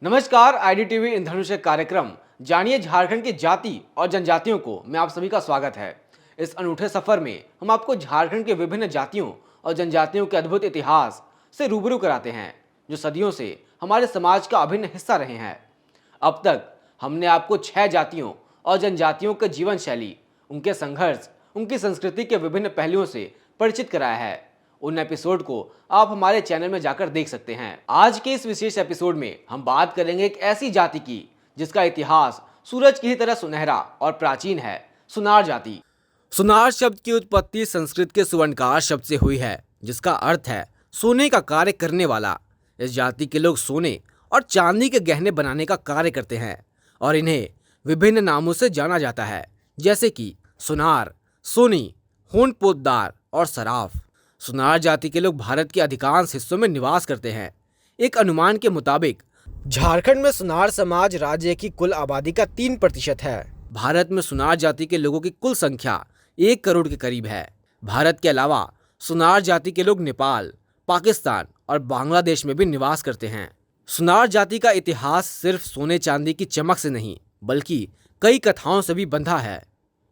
नमस्कार। आईडीटीवी इंद्रधनुष कार्यक्रम जानिए झारखंड की जाति और जनजातियों को मैं आप सभी का स्वागत है। इस अनूठे सफर में हम आपको झारखंड के विभिन्न जातियों और जनजातियों के अद्भुत इतिहास से रूबरू कराते हैं, जो सदियों से हमारे समाज का अभिन्न हिस्सा रहे हैं। अब तक हमने आपको 6 जातियों और जनजातियों के जीवन शैली, उनके संघर्ष, उनकी संस्कृति के विभिन्न पहलुओं से परिचित कराया है। उन एपिसोड को आप हमारे चैनल में जाकर देख सकते हैं। आज के इस विशेष एपिसोड में हम बात करेंगे एक ऐसी जाति की जिसका इतिहास सूरज की ही तरह सुनहरा और प्राचीन है, सुनार जाति। सुनार शब्द की उत्पत्ति संस्कृत के सुवर्णकार शब्द से हुई है, जिसका अर्थ है सोने का कार्य करने वाला। इस जाति के लोग सोने और चांदी के गहने बनाने का कार्य करते हैं और इन्हें विभिन्न नामों से जाना जाता है, जैसे कि सुनार, सोनी, होन पोतदार और सराफ। सुनार जाति के लोग भारत के अधिकांश हिस्सों में निवास करते हैं। एक अनुमान के मुताबिक झारखंड में सुनार समाज राज्य की कुल आबादी का 3% है। भारत में सुनार जाति के लोगों की कुल संख्या 1 करोड़ के करीब है। भारत के अलावा सुनार जाति के लोग नेपाल, पाकिस्तान और बांग्लादेश में भी निवास करते हैं। सुनार जाति का इतिहास सिर्फ सोने चांदी की चमक से नहीं, बल्कि कई कथाओं से भी बंधा है।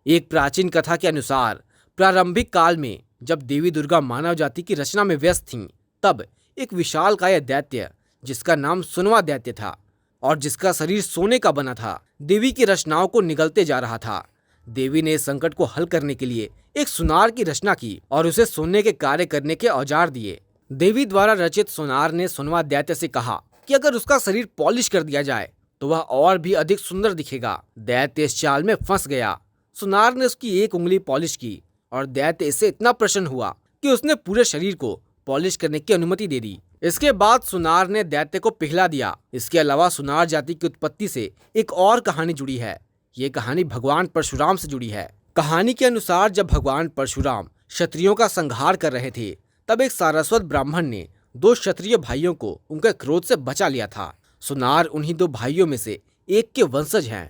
एक प्राचीन कथा के अनुसार प्रारंभिक काल में जब देवी दुर्गा मानव जाति की रचना में व्यस्त थीं, तब एक विशालकाय दैत्य जिसका नाम सुनवा दैत्य था और जिसका शरीर सोने का बना था, देवी की रचनाओं को निगलते जा रहा था। देवी ने इस संकट को हल करने के लिए एक सुनार की रचना की और उसे सोने के कार्य करने के औजार दिए। देवी द्वारा रचित सुनार ने सुनवा दैत्य से कहा कि अगर उसका शरीर पॉलिश कर दिया जाए तो वह और भी अधिक सुंदर दिखेगा। दैत्य इस चाल में फंस गया। सुनार ने उसकी एक उंगली पॉलिश की और दैत्य इससे इतना प्रसन्न हुआ कि उसने पूरे शरीर को पॉलिश करने की अनुमति दे दी। इसके बाद सुनार ने दैत्य को पिघला दिया। इसके अलावा सुनार जाति की उत्पत्ति से एक और कहानी जुड़ी है। ये कहानी भगवान परशुराम से जुड़ी है। कहानी के अनुसार जब भगवान परशुराम क्षत्रियों का संहार कर रहे थे, तब एक सारस्वत ब्राह्मण ने 2 क्षत्रिय भाइयों को उनके क्रोध से बचा लिया था। सुनार उन्हीं 2 भाइयों में से एक के वंशज हैं।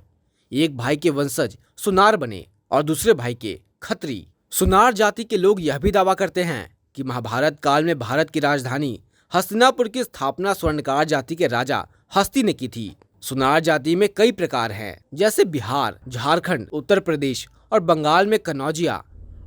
एक भाई के वंशज सुनार बने और दूसरे भाई के खत्री। सुनार जाति के लोग यह भी दावा करते हैं कि महाभारत काल में भारत की राजधानी हस्तिनापुर की स्थापना स्वर्णकार जाति के राजा हस्ती ने की थी। सुनार जाति में कई प्रकार हैं, जैसे बिहार, झारखंड, उत्तर प्रदेश और बंगाल में कन्नौजिया,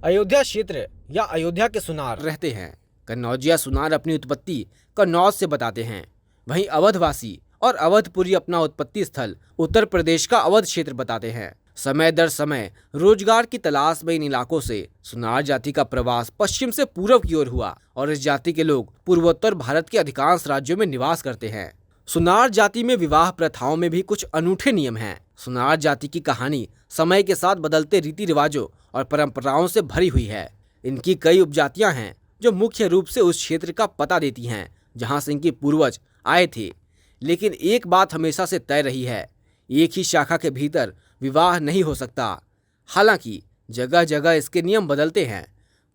अयोध्या क्षेत्र या अयोध्या के सुनार रहते हैं। कन्नौजिया सुनार अपनी उत्पत्ति कन्नौज से बताते हैं। वहीं अवधवासी और अवधपुरी अपना उत्पत्ति स्थल उत्तर प्रदेश का अवध क्षेत्र बताते हैं। समय दर समय रोजगार की तलाश में इन इलाकों से सुनार जाति का प्रवास पश्चिम से पूर्व की ओर हुआ और इस जाति के लोग पूर्वोत्तर भारत के अधिकांश राज्यों में निवास करते हैं। सुनार जाति में विवाह प्रथाओं में भी कुछ अनूठे नियम हैं। सुनार जाति की कहानी समय के साथ बदलते रीति रिवाजों और परंपराओं से भरी हुई है। इनकी कई उपजातियां हैं जो मुख्य रूप से उस क्षेत्र का पता देती हैं जहां से इनके पूर्वज आए थे। लेकिन एक बात हमेशा से तय रही है, एक ही शाखा के भीतर विवाह नहीं हो सकता। हालांकि जगह जगह इसके नियम बदलते हैं।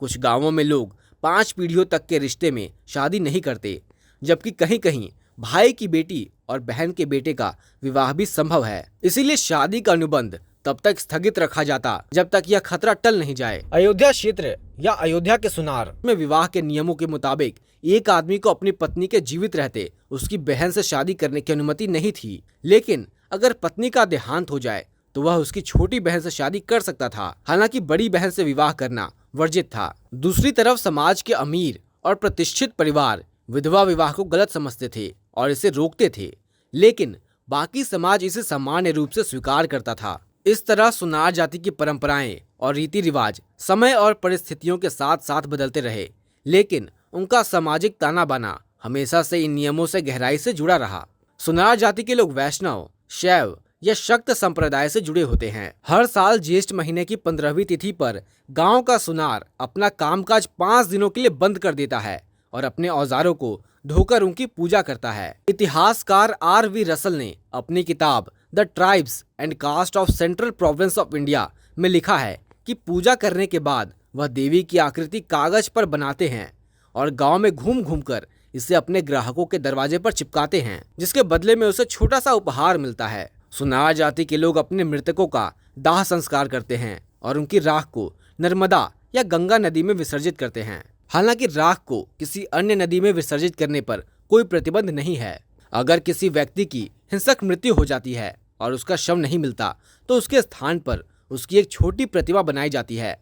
कुछ गांवों में लोग 5 पीढ़ियों तक के रिश्ते में शादी नहीं करते, जबकि कहीं कहीं भाई की बेटी और बहन के बेटे का विवाह भी संभव है। इसीलिए शादी का अनुबंध तब तक स्थगित रखा जाता जब तक यह खतरा टल नहीं जाए। अयोध्या क्षेत्र या अयोध्या के सुनार में विवाह के नियमों के मुताबिक एक आदमी को अपनी पत्नी के जीवित रहते उसकी बहन से शादी करने की अनुमति नहीं थी, लेकिन अगर पत्नी का देहांत हो जाए तो वह उसकी छोटी बहन से शादी कर सकता था। हालांकि बड़ी बहन से विवाह करना वर्जित था। दूसरी तरफ समाज के अमीर और प्रतिष्ठित परिवार विधवा विवाह को गलत समझते थे और इसे रोकते थे, लेकिन बाकी समाज इसे सामान्य रूप से स्वीकार करता था। इस तरह सुनार जाति की परंपराएं और रीति रिवाज समय और परिस्थितियों के साथ साथ बदलते रहे, लेकिन उनका सामाजिक ताना बाना हमेशा से इन नियमों से गहराई से जुड़ा रहा। सुनार जाति के लोग वैष्णव, शैव या शक्त संप्रदाय से जुड़े होते हैं। हर साल ज्येष्ठ महीने की 15वीं तिथि पर गांव का सुनार अपना कामकाज 5 दिनों के लिए बंद कर देता है और अपने औजारों को धोकर उनकी पूजा करता है। इतिहासकार R.V. रसल ने अपनी किताब the tribes and caste of central province of India में लिखा है कि पूजा करने के बाद वह देवी की आकृति कागज पर बनाते हैं और गांव में घूम घूम कर इसे अपने ग्राहकों के दरवाजे पर चिपकाते हैं, जिसके बदले में उसे छोटा सा उपहार मिलता है। सुनार जाति के लोग अपने मृतकों का दाह संस्कार करते हैं और उनकी राख को नर्मदा या गंगा नदी में विसर्जित करते हैं। हालांकि राख को किसी अन्य नदी में विसर्जित करने पर कोई प्रतिबंध नहीं है। अगर किसी व्यक्ति की हिंसक मृत्यु हो जाती है और उसका शव नहीं मिलता तो उसके स्थान पर उसकी एक छोटी प्रतिमा बनाई जाती है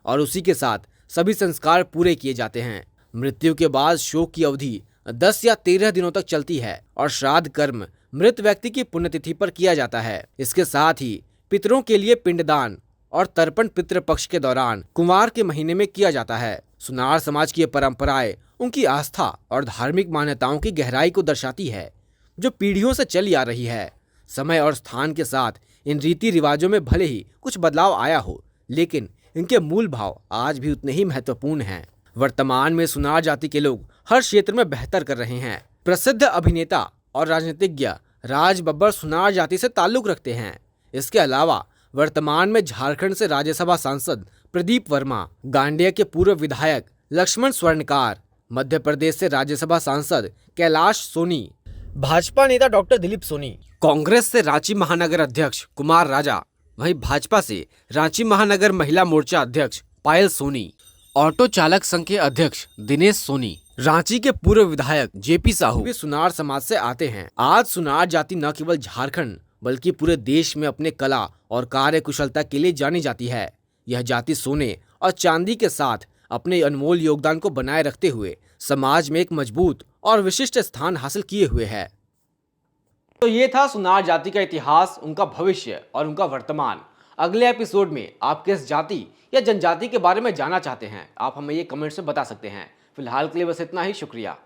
और उसी के साथ सभी संस्कार पूरे किए जाते हैं। मृत्यु के बाद शोक की अवधि 10 या 13 दिनों तक चलती है और श्राद्ध कर्म मृत व्यक्ति की पुण्यतिथि पर किया जाता है। इसके साथ ही पितरों के लिए पिंडदान और तर्पण पितृपक्ष के दौरान कुंवार के महीने में किया जाता है। सुनार समाज की ये परंपराएं उनकी आस्था और धार्मिक मान्यताओं की गहराई को दर्शाती है, जो पीढ़ियों से चली आ रही है। समय और स्थान के साथ इन रीति रिवाजों में भले ही कुछ बदलाव आया हो, लेकिन इनके मूल भाव आज भी उतने ही महत्वपूर्ण हैं। वर्तमान में सुनार जाति के लोग हर क्षेत्र में बेहतर कर रहे हैं। प्रसिद्ध अभिनेता और राजनीतिज्ञ राज बब्बर सुनार जाति से ताल्लुक रखते हैं। इसके अलावा वर्तमान में झारखंड से राज्यसभा सांसद प्रदीप वर्मा, गांडेय के पूर्व विधायक लक्ष्मण स्वर्णकार, मध्य प्रदेश से राज्यसभा सांसद कैलाश सोनी, भाजपा नेता डॉक्टर दिलीप सोनी, कांग्रेस से रांची महानगर अध्यक्ष कुमार राजा, वहीं भाजपा से रांची महानगर महिला मोर्चा अध्यक्ष पायल सोनी, ऑटो चालक संघ के अध्यक्ष दिनेश सोनी, रांची के पूर्व विधायक जेपी साहू भी सुनार समाज से आते हैं। आज सुनार जाति न केवल झारखंड बल्कि पूरे देश में अपने कला और कार्य कुशलता के लिए जानी जाती है। यह जाति सोने और चांदी के साथ अपने अनमोल योगदान को बनाए रखते हुए समाज में एक मजबूत और विशिष्ट स्थान हासिल किए हुए है। तो ये था सुनार जाति का इतिहास, उनका भविष्य और उनका वर्तमान। अगले एपिसोड में आप किस जाति या जनजाति के बारे में जानना चाहते हैं, आप हमें ये कमेंट्स में बता सकते हैं। फिलहाल के लिए बस इतना ही। शुक्रिया।